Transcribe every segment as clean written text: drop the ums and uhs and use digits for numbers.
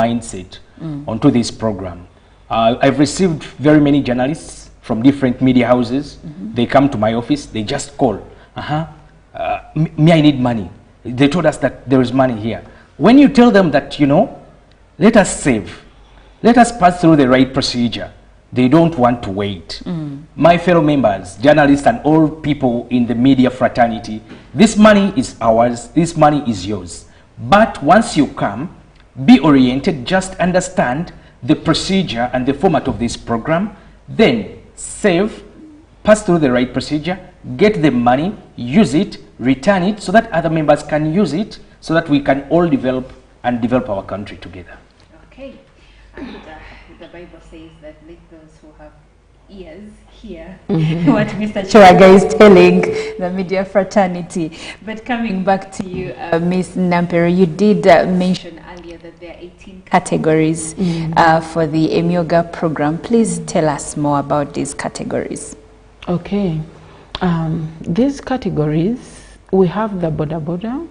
mindset onto this program. I've received very many journalists from different media houses. They come to my office, they just call. Me, I need money. They told us that there is money here. When you tell them that, you know, let us save, let us pass through the right procedure, they don't want to wait. My fellow members, journalists, and all people in the media fraternity, this money is ours, this money is yours. But once you come, be oriented, just understand the procedure and the format of this program, then save, pass through the right procedure, get the money, use it, return it, so that other members can use it, so that we can all develop our country together. Okay. And the Bible says that let those who have ears hear what Mr. Churaga is telling the media fraternity. But coming back to you, Ms. Nampero, you did mention earlier that there are 18 categories for the Emyoga program. Please tell us more about these categories. Okay. These categories, we have the boda,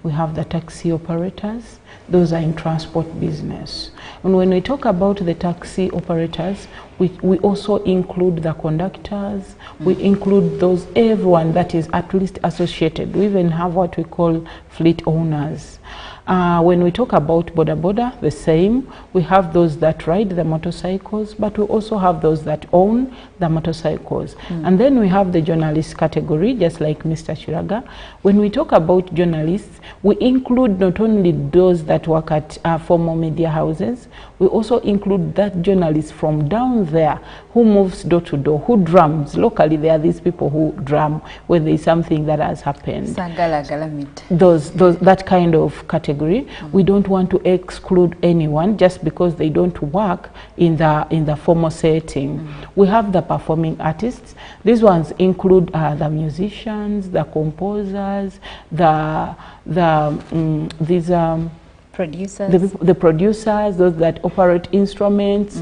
we have the taxi operators. Those are in transport business. And when we talk about the taxi operators, we also include the conductors, we include those, everyone that is at least associated. We even have what we call fleet owners. When we talk about boda, the same. We have those that ride the motorcycles, but we also have those that own the motorcycles. And then we have the journalist category, just like Mr. Churaga. When we talk about journalists, we include not only those that work at formal media houses, we also include that journalist from down there who moves door to door, who drums. Locally, there are these people who drum when there is something that has happened. That kind of category. We don't want to exclude anyone just because they don't work in the formal setting. We have the performing artists. These ones include the musicians, the composers, producers, the producers, those that operate instruments,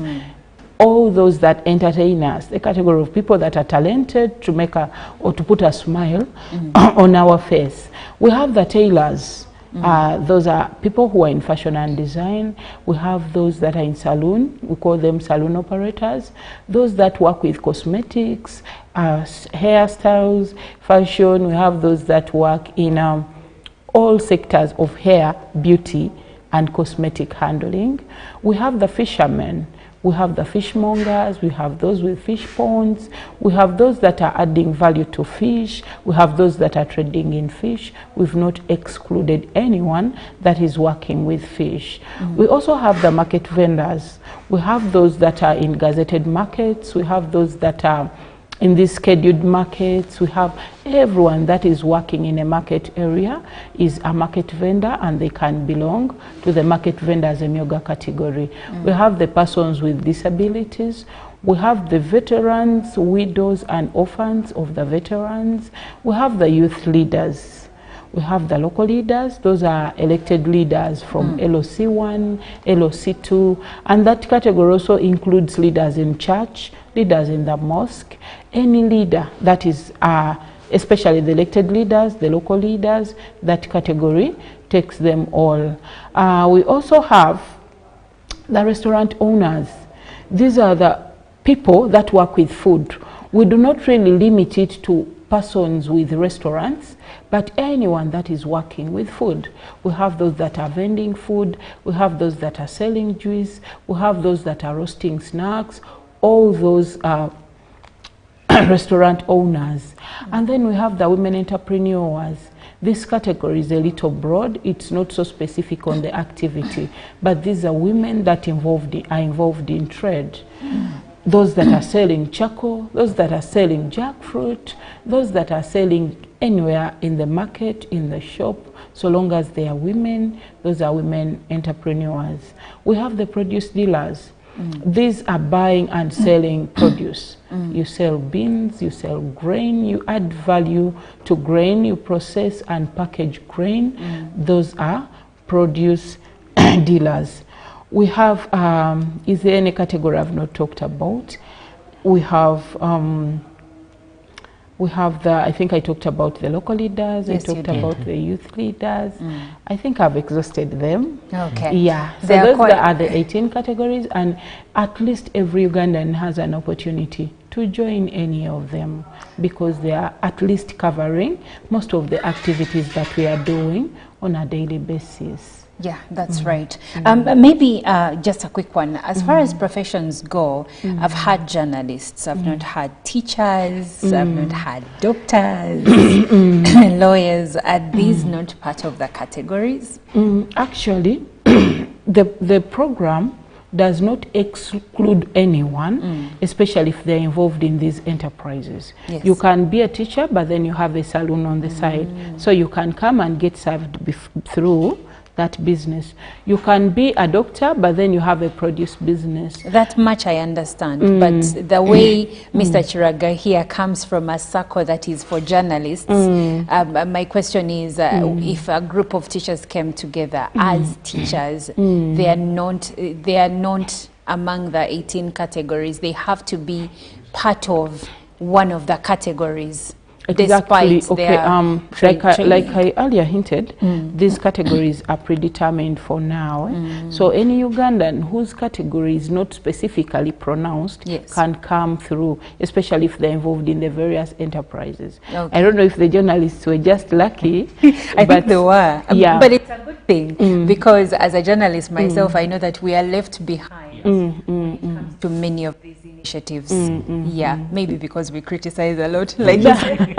all those that entertain us, the category of people that are talented to make or to put a smile on our face. We have the tailors. Those are people who are in fashion and design. We have those that are in saloon. We call them saloon operators. Those that work with cosmetics, hairstyles, fashion. We have those that work in all sectors of hair, beauty, and cosmetic handling. We have the fishermen. We have the fishmongers, we have those with fish ponds, we have those that are adding value to fish, we have those that are trading in fish. We've not excluded anyone that is working with fish. We also have the market vendors. We have those that are in gazetted markets, we have those that are in these scheduled markets. We have everyone that is working in a market area is a market vendor, and they can belong to the market vendors Emyoga category. We have the persons with disabilities. We have the veterans, widows and orphans of the veterans. We have the youth leaders. We have the local leaders. Those are elected leaders from LOC1, LOC2, and that category also includes leaders in church, leaders in the mosque, any leader that is, especially the elected leaders, the local leaders, that category takes them all. We also have the restaurant owners. These are the people that work with food. We do not really limit it to persons with restaurants, but anyone that is working with food. We have those that are vending food, we have those that are selling juice, we have those that are roasting snacks, all those restaurant owners. And then we have the women entrepreneurs. This category is a little broad. It's not so specific on the activity, but these are women that are involved in trade. Those that are selling charcoal, those that are selling jackfruit, those that are selling anywhere in the market, in the shop, so long as they are women, those are women entrepreneurs. We have the produce dealers. These are buying and selling produce. You sell beans, you sell grain, you add value to grain, you process and package grain. Those are produce dealers. We have, is there any category I've not talked about? We have We have the, I think I talked about the local leaders, Yes, I talked you did. about the youth leaders. I think I've exhausted them. Okay. Yeah, so those are the 18 categories, and at least every Ugandan has an opportunity to join any of them, because they are at least covering most of the activities that we are doing on a daily basis. Yeah, that's right. Maybe just a quick one. As far as professions go, I've had journalists, I've not had teachers, I've not had doctors, lawyers. Are these not part of the categories? Actually, the program does not exclude anyone, especially if they're involved in these enterprises. Yes. You can be a teacher, but then you have a salon on the side. So you can come and get served through that business. You can be a doctor, but then you have a produce business. That much I understand, but the way Mr. Chiraga here comes from a circle that is for journalists, my question is, if a group of teachers came together as teachers, they are not among the 18 categories. They have to be part of one of the categories. Exactly. Okay. Like training. I earlier hinted, these categories are predetermined for now. So any Ugandan whose category is not specifically pronounced can come through, especially if they're involved in the various enterprises. Okay. I don't know if the journalists were just lucky. I think they were. Yeah. But it's a good thing, because as a journalist myself, I know that we are left behind when it comes to many of these initiatives. Yeah, maybe because we criticize a lot, like you said.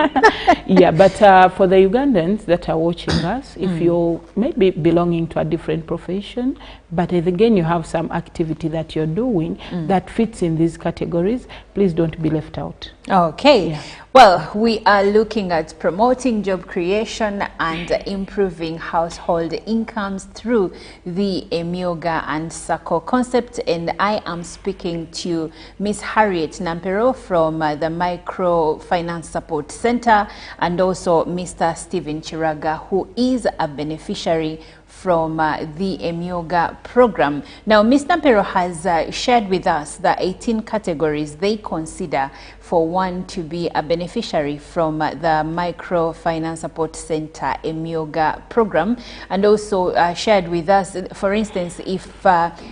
Yeah, but for the Ugandans that are watching us, if you're maybe belonging to a different profession, but again you have some activity that you're doing that fits in these categories, please don't be left out. Okay. Yeah. Well, we are looking at promoting job creation and improving household incomes through the Emyoga and Sacco concept, and I am speaking to Miss Harriet Nampero from the Microfinance Support Center, and also Mr. Stephen Chiraga, who is a beneficiary from the Emyoga program. Now, Ms. Nampero has shared with us the 18 categories they consider for one to be a beneficiary from the Microfinance Support Center Emyoga program, and also shared with us, for instance, if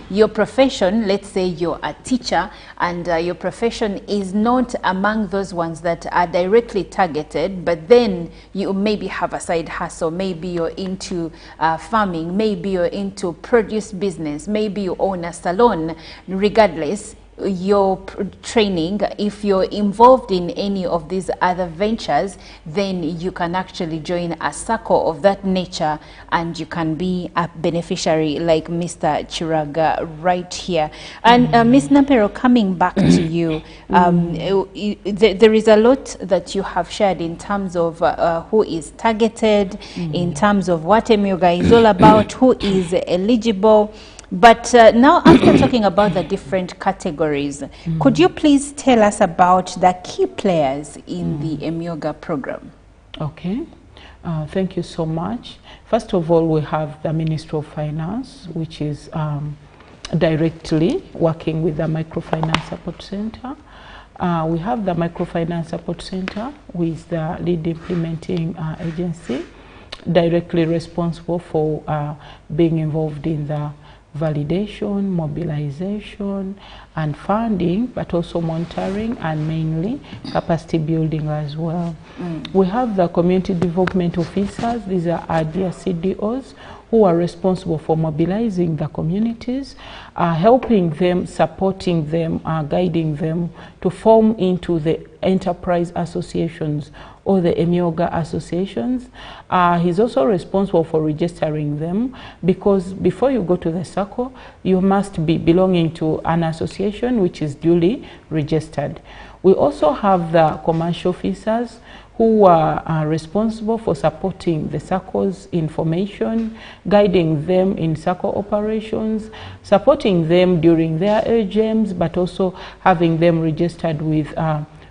your profession, let's say you're a teacher, and your profession is not among those ones that are directly targeted, but then you maybe have a side hustle, maybe you're into farming, maybe you're into produce business, maybe you own a salon. Regardless, your training, if you're involved in any of these other ventures, then you can actually join a circle of that nature and you can be a beneficiary like Mr. Chiraga right here. And Ms. Nampero, coming back to you, there is a lot that you have shared in terms of who is targeted, in terms of what Emyoga is all about, who is eligible. But now, after talking about the different categories, could you please tell us about the key players in the Emyoga program? Okay, thank you so much. First of all, we have the Ministry of Finance, which is directly working with the Microfinance Support Center. We have the Microfinance Support Center, who is the lead implementing agency, directly responsible for being involved in the validation, mobilization, and funding, but also monitoring and mainly capacity building as well. We have the community development officers. These are our dear CDOs who are responsible for mobilizing the communities, helping them, supporting them, guiding them to form into the enterprise associations or the Emyoga associations. He's also responsible for registering them, because before you go to the circle, you must be belonging to an association which is duly registered. We also have the commercial officers who are responsible for supporting the circle's information, guiding them in circle operations, supporting them during their AGMs, but also having them registered with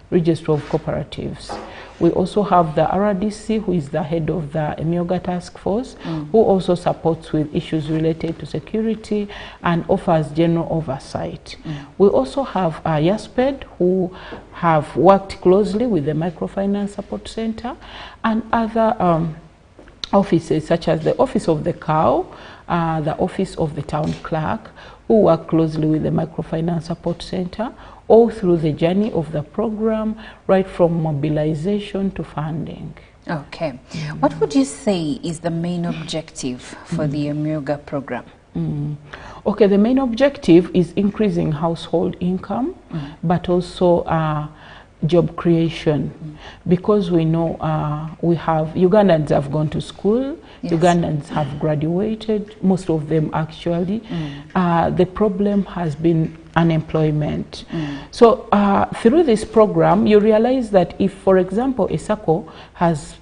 Register of Cooperatives. We also have the RDC, who is the head of the Emyoga Task Force, who also supports with issues related to security and offers general oversight. We also have YASPED, who have worked closely with the Microfinance Support Center and other offices such as the Office of the Cow, the Office of the Town Clerk, who work closely with the Microfinance Support Center all through the journey of the program, right from mobilization to funding. Okay. What would you say is the main objective for the Emyoga program? Okay, the main objective is increasing household income, but also job creation, because we know we have Ugandans have gone to school, Ugandans have graduated, most of them actually. The problem has been unemployment. So through this program, you realize that if, for example, a SACCO has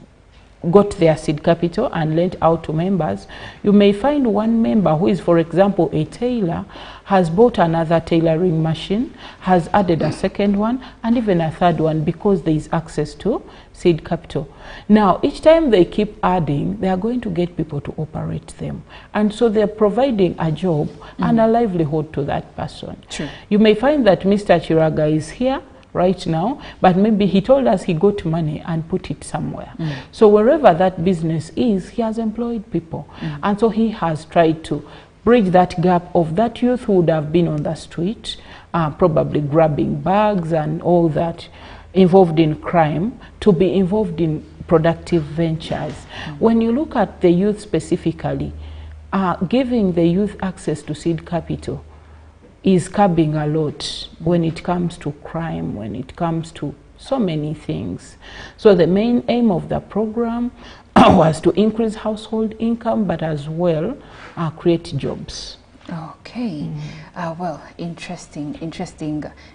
got their seed capital and lent out to members, you may find one member who is, for example, a tailor, has bought another tailoring machine, has added a second one, and even a third one, because there is access to seed capital. Now, each time they keep adding, they are going to get people to operate them. And so they're providing a job and a livelihood to that person. True. You may find that Mr. Chiraga is here right now, but maybe he told us he got money and put it somewhere. So wherever that business is, he has employed people. And so he has tried to bridge that gap of that youth who would have been on the street, probably grabbing bags and all that, involved in crime, to be involved in productive ventures. When you look at the youth specifically, giving the youth access to seed capital is curbing a lot when it comes to crime, when it comes to so many things. So the main aim of the program was to increase household income, but as well create jobs. Okay. Well, interesting.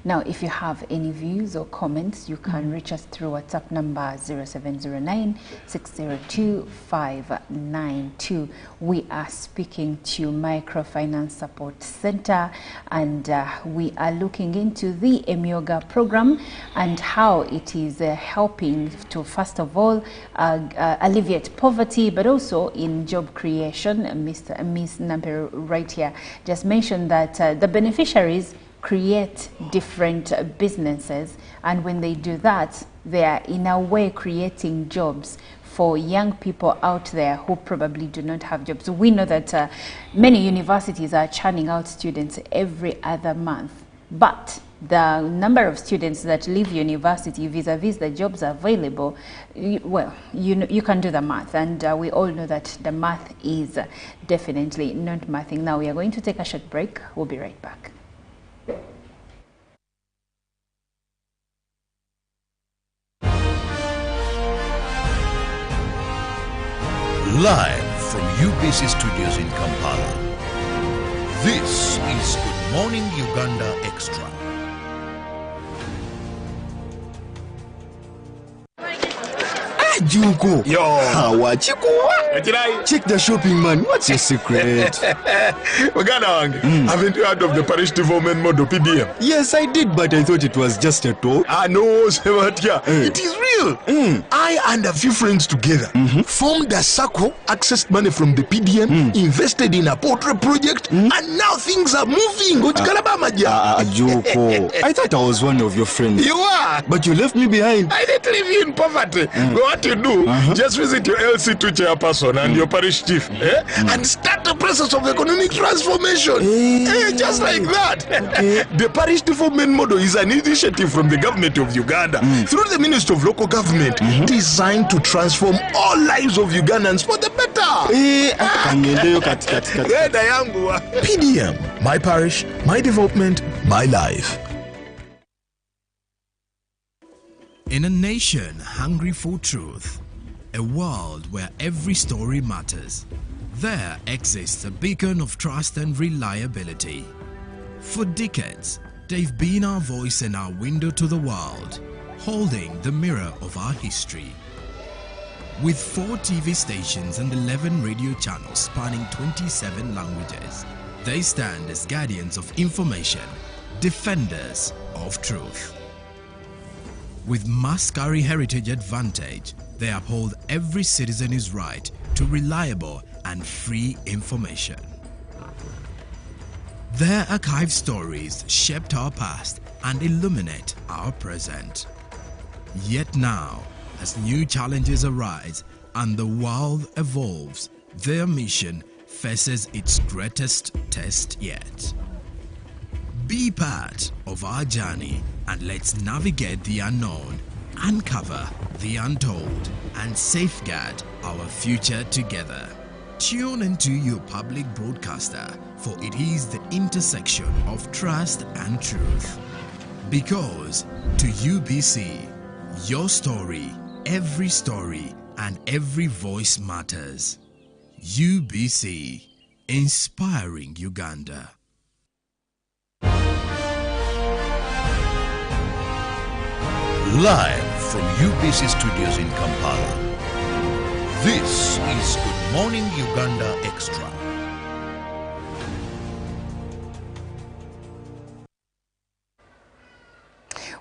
Now, if you have any views or comments, you can reach us through WhatsApp number 0709-602-592. We are speaking to Microfinance Support Center, and we are looking into the Emyoga program and how it is helping to, first of all, alleviate poverty, but also in job creation. Miss Nampere right here just mentioned that the beneficiaries create different businesses, and when they do that, they are in a way creating jobs for young people out there who probably do not have jobs. We know that many universities are churning out students every other month, but the number of students that leave university vis-a-vis the jobs available, well, you can do the math, and we all know that the math is definitely not mathing. Now we are going to take a short break. We'll be right back. Live from UBC Studios in Kampala, this is Good Morning Uganda Extra. Junko. Yo. Check the shopping, man. What's your secret? Haven't you heard of the parish development model PDM? Yes, I did, but I thought it was just a talk. No, Sebatia. It is real. I and a few friends together formed a SACCO, accessed money from the PDM, invested in a poultry project, and now things are moving. Junko. I thought I was one of your friends. You are. But you left me behind. I didn't leave you in poverty. What you do, just visit your LC2 chairperson and your parish chief, and start the process of economic transformation. Just like that. The parish development model is an initiative from the government of Uganda through the Ministry of Local Government, designed to transform all lives of Ugandans for the better. PDM, my parish, my development, my life. In a nation hungry for truth, a world where every story matters, there exists a beacon of trust and reliability. For decades, they've been our voice and our window to the world, holding the mirror of our history. With 4 TV stations and 11 radio channels spanning 27 languages, they stand as guardians of information, defenders of truth. With Mascari Heritage Advantage, they uphold every citizen's right to reliable and free information. Their archive stories shaped our past and illuminate our present. Yet now, as new challenges arise and the world evolves, their mission faces its greatest test yet. Be part of our journey and let's navigate the unknown, uncover the untold, and safeguard our future together. Tune into your public broadcaster, for it is the intersection of trust and truth. Because to UBC, your story, and every voice matters. UBC, inspiring Uganda. Live from UBC Studios in Kampala, this is Good Morning Uganda Extra.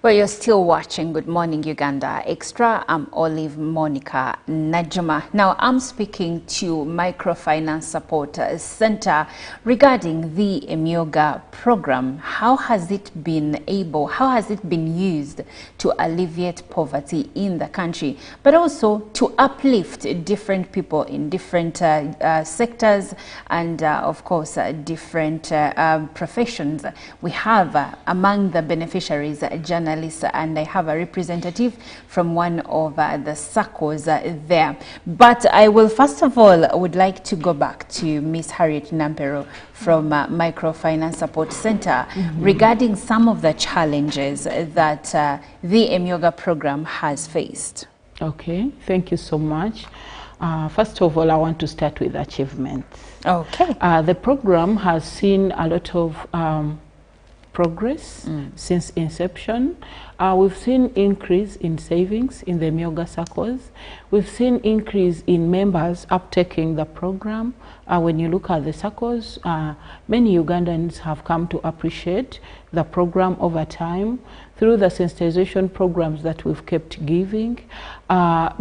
Well, you're still watching Good Morning Uganda Extra. I'm Olive Monica Najuma. Now, I'm speaking to Microfinance Support Center regarding the Emyoga program. How has it been used to alleviate poverty in the country, but also to uplift different people in different sectors and, of course, different professions? We have among the beneficiaries journalists, and I have a representative from one of the SACCOs there. But I will first of all would like to go back to Miss Harriet Nampero from Microfinance Support Center regarding some of the challenges that the Emyoga program has faced. Okay, thank you so much. First of all, I want to start with achievements. Okay. The program has seen a lot of progress since inception. We've seen increase in savings in the Emyoga circles. We've seen increase in members uptaking the program. When you look at the circles, many Ugandans have come to appreciate the program over time through the sensitization programs that we've kept giving,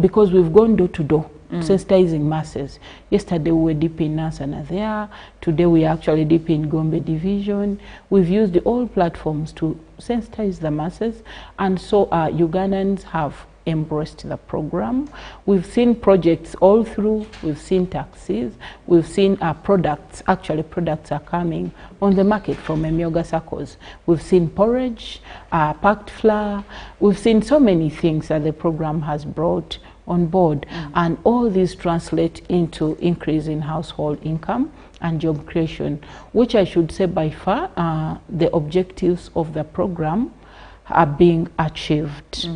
because we've gone door to door. Sensitizing masses. Yesterday we were deep in Nansana there. Today we are actually deep in Gombe division. We've used all platforms to sensitize the masses, and so Ugandans have embraced the program. We've seen projects all through. We've seen taxis. We've seen products. Actually, products are coming on the market from Emyoga circles. We've seen porridge, packed flour. We've seen so many things that the program has brought on board, and all these translate into increase in household income and job creation, which I should say by far the objectives of the program are being achieved.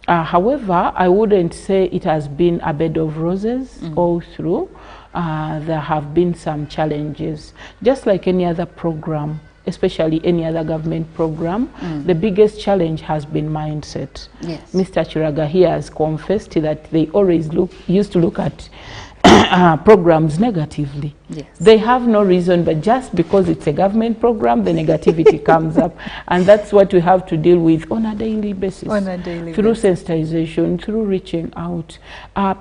However, I wouldn't say it has been a bed of roses all through. There have been some challenges, just like any other program, especially any other government program. The biggest challenge has been mindset. Yes. Mr. Chiraga here has confessed that they always used to look at programs negatively. Yes. They have no reason, but just because it's a government program, the negativity comes up. And that's what we have to deal with on a daily basis. On a daily through basis. sensitization, through reaching out.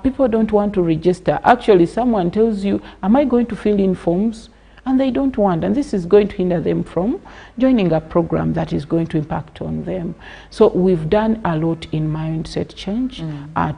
People don't want to register. Actually, someone tells you, am I going to fill in forms? And they don't want, and this is going to hinder them from joining a program that is going to impact on them. So we've done a lot in mindset change,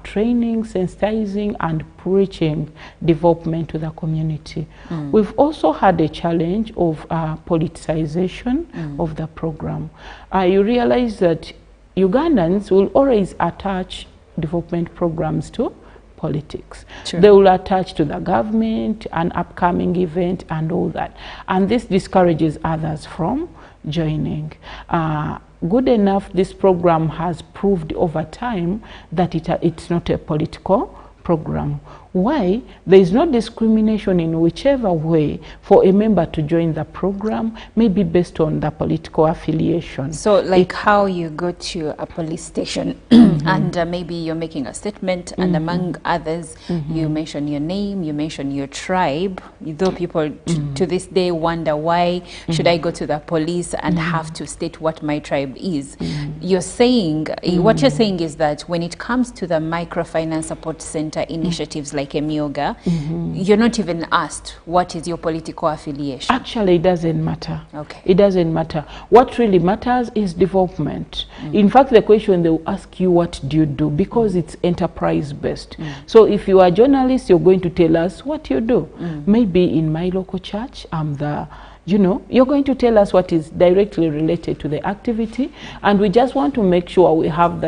training, sensitizing, and preaching development to the community. We've also had a challenge of politicization of the program. You realize that Ugandans will always attach development programs to politics. Sure. They will attach to the government, an upcoming event, and all that. And this discourages others from joining. Good enough, this program has proved over time that it's not a political program. Why? There is no discrimination in whichever way for a member to join the program, maybe based on the political affiliation. So like how you go to a police station and maybe you're making a statement and among others you mention your name, you mention your tribe, though people to this day wonder why should I go to the police and have to state what my tribe is. You're saying, what you're saying is that when it comes to the microfinance support center initiatives like Emyoga, you're not even asked what is your political affiliation. Actually, it doesn't matter. Okay. It doesn't matter. What really matters is development. In fact, the question they will ask you, what do you do? Because it's enterprise based. So if you are a journalist, you're going to tell us what you do. Maybe in my local church, I'm the, you know, you're going to tell us what is directly related to the activity, and we just want to make sure we have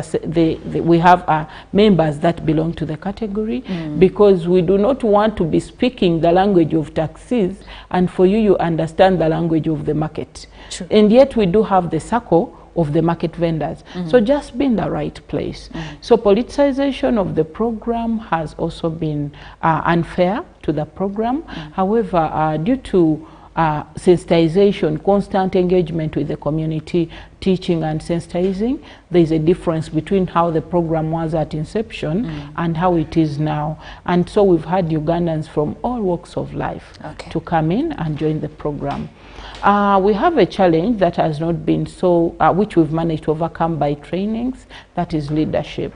we have members that belong to the category, because we do not want to be speaking the language of taxis and for you understand the language of the market. True. And yet we do have the circle of the market vendors. So just be in the right place. So politicization of the program has also been unfair to the program. However, due to sensitization, constant engagement with the community, teaching and sensitizing, there is a difference between how the program was at inception and how it is now. And so we've had Ugandans from all walks of life to come in and join the program. We have a challenge that has not been so, which we've managed to overcome by trainings, that is leadership.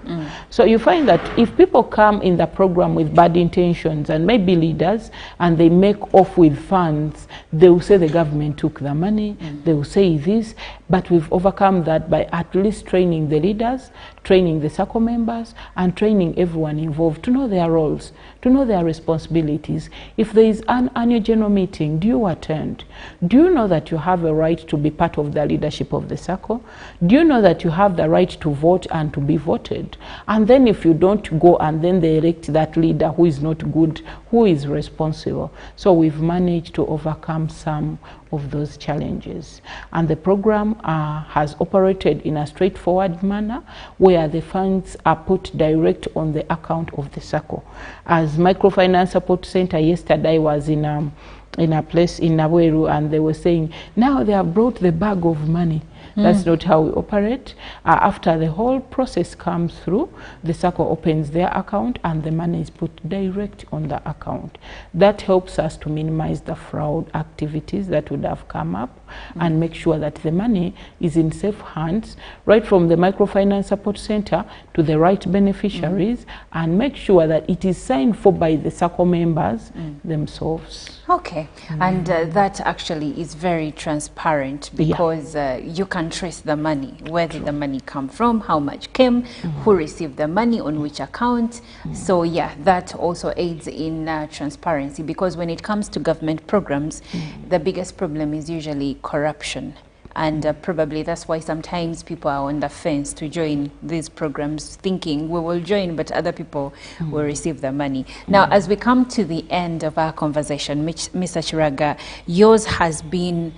So you find that if people come in the program with bad intentions and maybe leaders, and they make off with funds, they will say the government took the money, they will say this, but we've overcome that by at least training the leaders, training the circle members, and training everyone involved to know their roles, to know their responsibilities. If there is an annual general meeting, do you attend? Do you know that you have a right to be part of the leadership of the circle? Do you know that you have the right to vote and to be voted? And then if you don't go and then they elect that leader who is not good, who is responsible? So we've managed to overcome some of those challenges. And the program has operated in a straightforward manner where the funds are put direct on the account of the circle. As Microfinance Support Center yesterday was in a place in Naweru, and they were saying, now they have brought the bag of money. That's not how we operate. After the whole process comes through, the circle opens their account and the money is put direct on the account. That helps us to minimize the fraud activities that would have come up and make sure that the money is in safe hands, right from the Microfinance Support Center to the right beneficiaries, and make sure that it is signed for by the circle members themselves. Okay, and that actually is very transparent, because you can trace the money. Where did the money come from? How much came? Who received the money? On which account? So yeah, that also aids in transparency, because when it comes to government programs, the biggest problem is usually corruption. And probably that's why sometimes people are on the fence to join these programs, thinking we will join, but other people will receive the money. Now, as we come to the end of our conversation, Mr. Chiraga, yours has been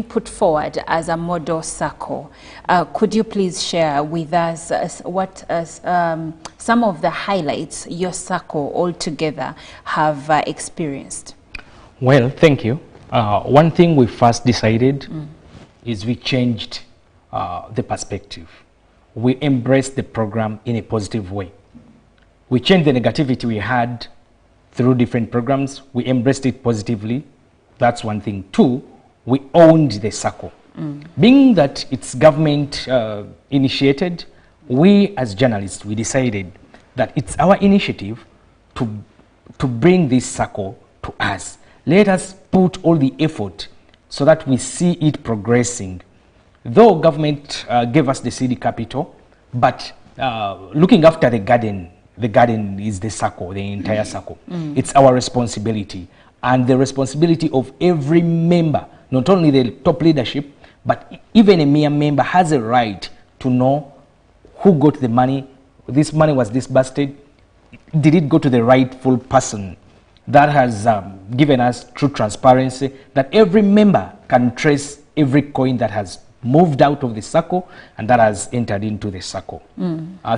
put forward as a model circle. Could you please share with us what some of the highlights your circle altogether have experienced? Well, thank you. One thing we first decided is we changed the perspective. We embraced the program in a positive way. We changed the negativity we had through different programs. We embraced it positively. That's one thing. Two, we owned the circle. Being that it's government initiated, we as journalists, we decided that it's our initiative to bring this circle to us. Let us put all the effort so that we see it progressing. Though government gave us the seed capital, but looking after the garden is the circle, the entire circle. It's our responsibility, and the responsibility of every member, not only the top leadership, but even a mere member has a right to know who got the money. This money was disbursed. Did it go to the rightful person? That has given us true transparency, that every member can trace every coin that has moved out of the circle and that has entered into the circle.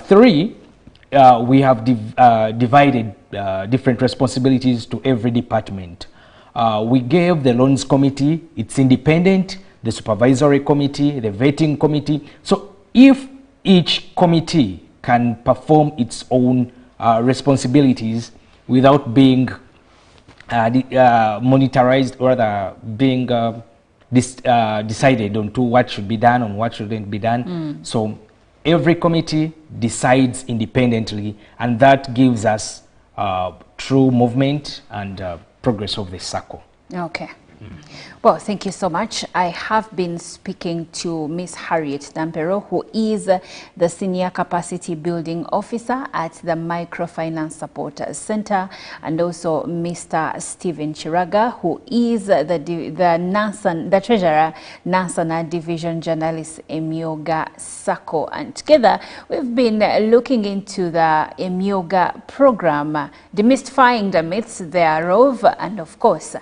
Three, we have divided different responsibilities to every department. We gave the loans committee, it's independent, the supervisory committee, the vetting committee. So if each committee can perform its own responsibilities without being monitorized, or rather being decided on to what should be done and what shouldn't be done. So every committee decides independently, and that gives us true movement and progress of the circle. Okay. Well, thank you so much. I have been speaking to Miss Harriet Dampero, who is the Senior Capacity Building Officer at the Microfinance Support Center, and also Mr. Stephen Chiraga, who is the Treasurer, Nansana Division Journalist, Emyoga Sacco. And together, we've been looking into the Emyoga program, demystifying the myths thereof, and of course,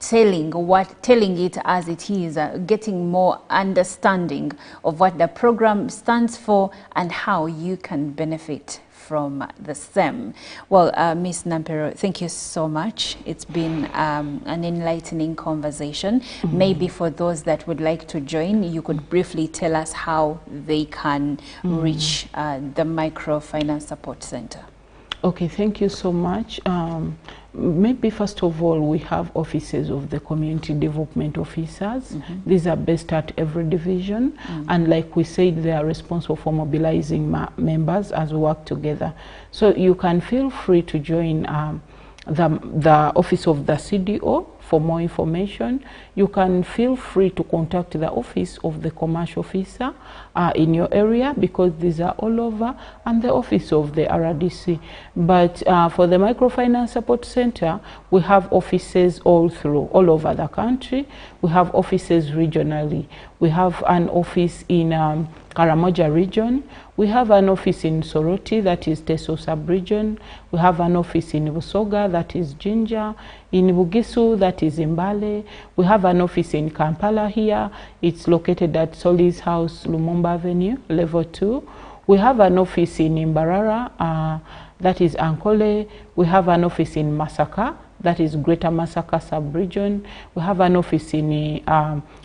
telling it as it is, getting more understanding of what the program stands for and how you can benefit from the same. Well, Ms. Nampero, thank you so much. It's been an enlightening conversation. Maybe for those that would like to join, you could briefly tell us how they can reach the Microfinance Support Center. Okay, thank you so much. Maybe first of all, we have offices of the community development officers. These are based at every division, and like we said, they are responsible for mobilizing members as we work together. So you can feel free to join the office of the CDO for more information. You can feel free to contact the office of the commercial officer in your area, because these are all over, and the office of the RDC. But for the Microfinance Support Center, we have offices all over the country. We have offices regionally. We have an office in Karamoja region. We have an office in Soroti, that is Teso sub-region. We have an office in Busoga, that is Jinja. In Bugisu, that is Mbale. We have an office in Kampala here. It's located at Soli's House, Lumumba Avenue, level 2. We have an office in Imbarara, that is Ankole. We have an office in Masaka, that is Greater Masaka sub-region. We have an office in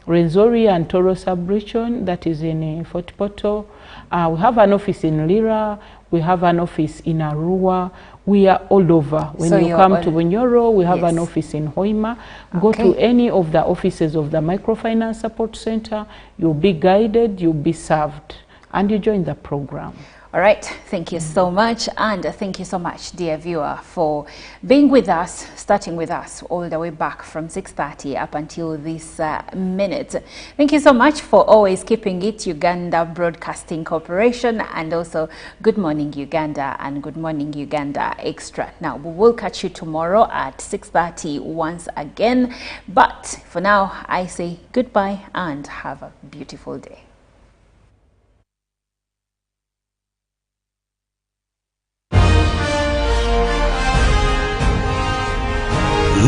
Renzori and Toro sub-region, that is in Fort Portal. We have an office in Lira. We have an office in Arua. We are all over. When you come to Bunyoro, we have an office in Hoima. Go to any of the offices of the Microfinance Support Center. You'll be guided, you'll be served, and you join the program. All right, thank you so much, and thank you so much, dear viewer, for being with us, starting with us all the way back from 6:30 up until this minute. Thank you so much for always keeping it Uganda Broadcasting Corporation, and also Good Morning Uganda and Good Morning Uganda Extra. Now, we will catch you tomorrow at 6:30 once again, but for now, I say goodbye and have a beautiful day.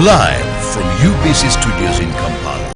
Live from UBC Studios in Kampala.